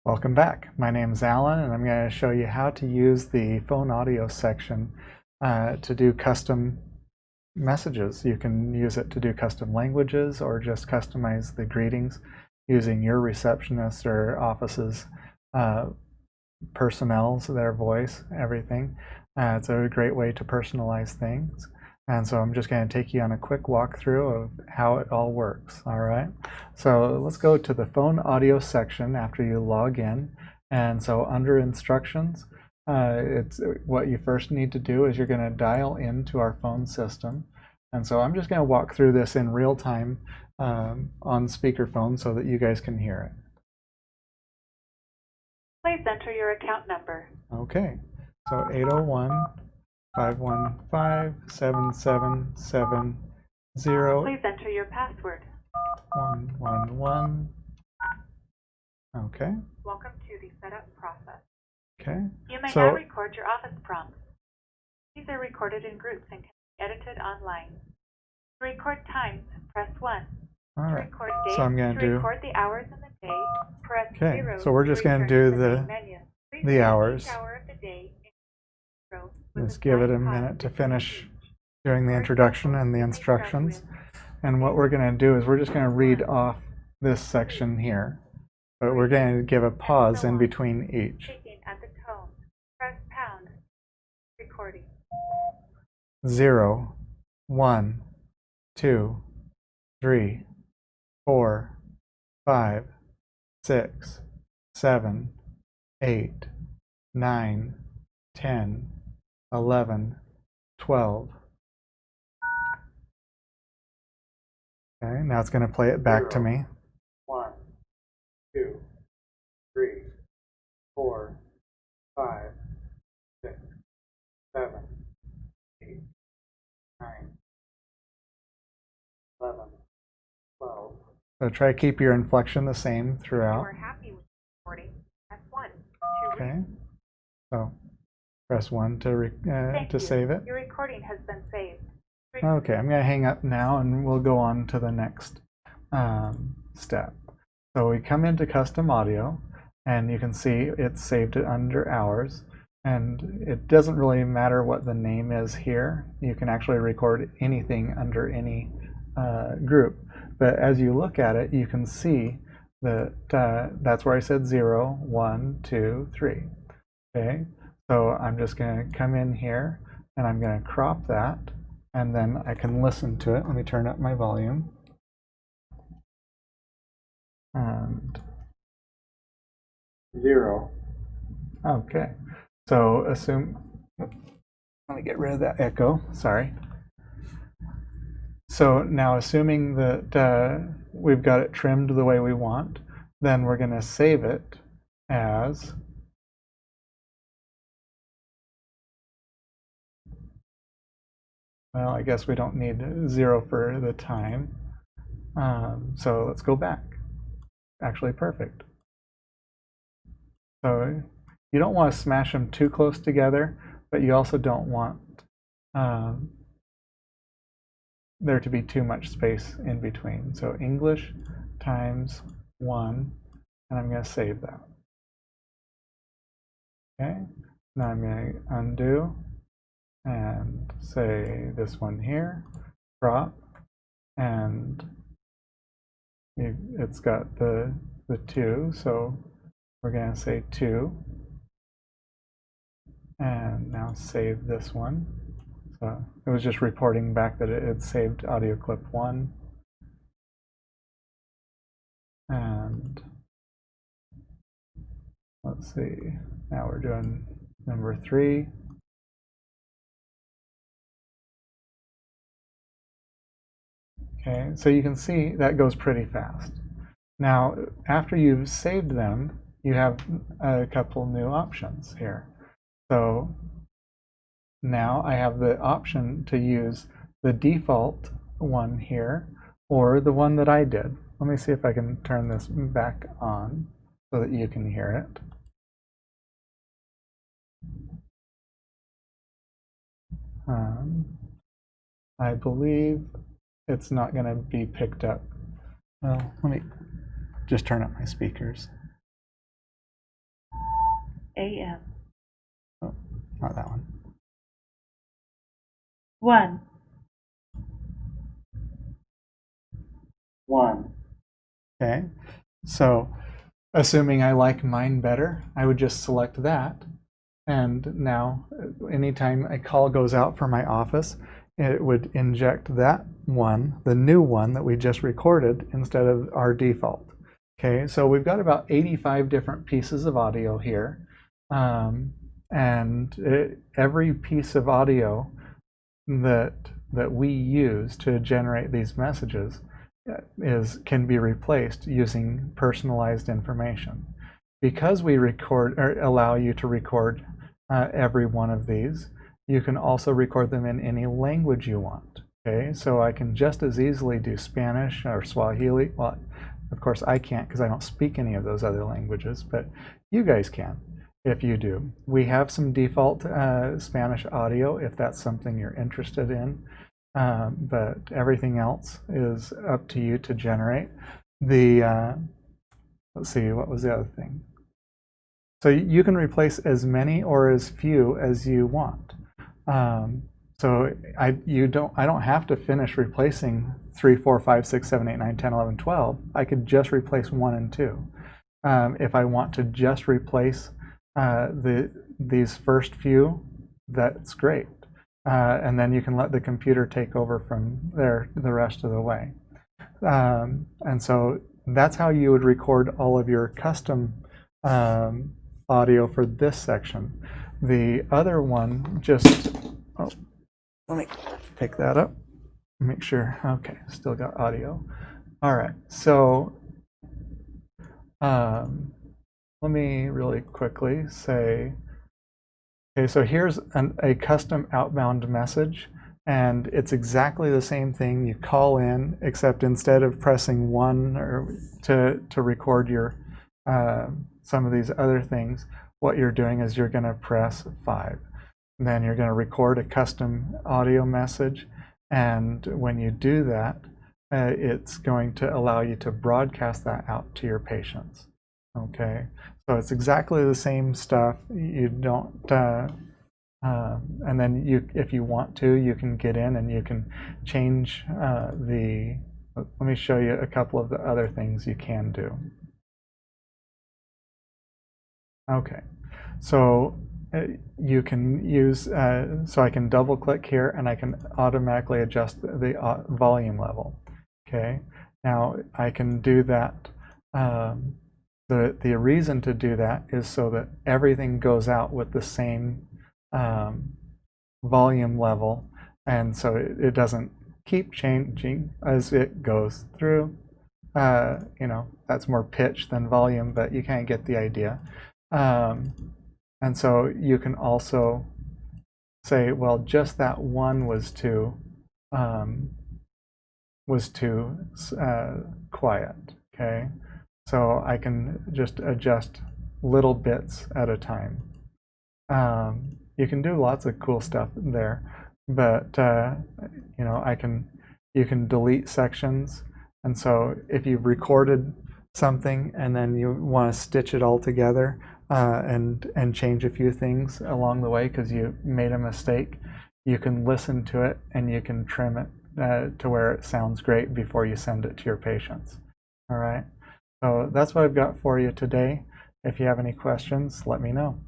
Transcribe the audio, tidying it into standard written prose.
Welcome back. My name is Alan, and I'm going to show you how to use the phone audio section to do custom messages. You can use it to do custom languages or just customize the greetings using your receptionist or office's personnel's, their voice, everything. It's a great way to personalize things. And so I'm just going to take you on a quick walkthrough of how it all works. All right. So let's go to the phone audio section after you log in. And so under instructions, it's what you first need to do is you're going to dial into our phone system. And so I'm just going to walk through this in real time on speakerphone so that you guys can hear it. Please enter your account number. Okay. So 801-515-7770. Please enter your password. 111. Okay. Welcome to the setup process. Okay. You may now record your office prompts. These are recorded in groups and can be edited online. To record times, press 1. All right. To record dates, so I'm going to record the hours in the day, press 0. So we're just going to do the hours. Each hour of the day, Just give it a minute to finish doing the introduction and the instructions. And what we're going to do is we're just going to read off this section here. But we're going to give a pause in between each. At the tone, press pound. Recording. 0, 1, 2, 3, 4, 5, 6, 7, 8, 9, 10, 11, 12. Okay, now it's going to play it back to me. 1, 2, 3, 4, 5, 6, 7, 8, 9, 11, 12. So try to keep your inflection the same throughout. If you are happy with recording, press 1. Okay. So press 1 to save it. Your recording has been saved. Okay, I'm going to hang up now and we'll go on to the next step. So we come into custom audio and you can see it's saved it under hours, and it doesn't really matter what the name is here. You can actually record anything under any group, but as you look at it you can see that that's where I said 0, 1, 2, 3. Okay, so I'm just going to come in here and I'm going to crop that, and then I can listen to it. Let me turn up my volume. And 0. Okay, so let me get rid of that echo, sorry. So now assuming that we've got it trimmed the way we want, then we're going to save it as well, I guess we don't need 0 for the time. So let's go back. Actually, perfect. So you don't want to smash them too close together, but you also don't want there to be too much space in between. So English times 1, and I'm going to save that. Okay, now I'm going to undo and say this one here, crop, and it's got the 2, so we're going to say 2, and now save this one. So it was just reporting back that it had saved audio clip 1, and let's see, now we're doing number 3. Okay, so you can see that goes pretty fast. Now, after you've saved them, you have a couple new options here. So now I have the option to use the default one here or the one that I did. Let me see if I can turn this back on so that you can hear it. I believe it's not going to be picked up. Well, let me just turn up my speakers. AM. Oh, not that one. 1. 1. Okay, so assuming I like mine better, I would just select that. And now, anytime a call goes out from my office, it would inject that one, the new one that we just recorded, instead of our default. Okay, so we've got about 85 different pieces of audio here. Every piece of audio that we use to generate these messages can be replaced using personalized information. Because we record or allow you to record every one of these, you can also record them in any language you want. Okay, so I can just as easily do Spanish or Swahili. Well, of course I can't because I don't speak any of those other languages, but you guys can if you do. We have some default Spanish audio if that's something you're interested in, but everything else is up to you to generate. Let's see, what was the other thing? So you can replace as many or as few as you want. So I don't have to finish replacing 3, 4, 5, 6, 7, 8, 9, 10, 11, 12. I could just replace 1 and 2. If I want to just replace these first few, that's great. And then you can let the computer take over from there the rest of the way. And so that's how you would record all of your custom audio for this section. The other one let me pick that up, make sure. Okay, still got audio. All right, so let me really quickly say, okay, so here's a custom outbound message, and it's exactly the same thing. You call in, except instead of pressing 1 or to record your some of these other things, what you're doing is you're going to press 5. And then you're going to record a custom audio message, and when you do that, it's going to allow you to broadcast that out to your patients. Okay, so it's exactly the same stuff. You don't, and then if you want to, you can get in and you can change let me show you a couple of the other things you can do. Okay, so you can use, so I can double click here and I can automatically adjust the volume level. Okay, now I can do that. The reason to do that is so that everything goes out with the same volume level, and so it doesn't keep changing as it goes through. That's more pitch than volume, but you kind of get the idea. And so you can also say, well, just that one was too quiet. Okay, so I can just adjust little bits at a time. You can do lots of cool stuff there, but you can delete sections. And so if you've recorded something and then you want to stitch it all together and change a few things along the way because you made a mistake, you can listen to it and you can trim it to where it sounds great before you send it to your patients. All right, so that's what I've got for you today. If you have any questions, let me know.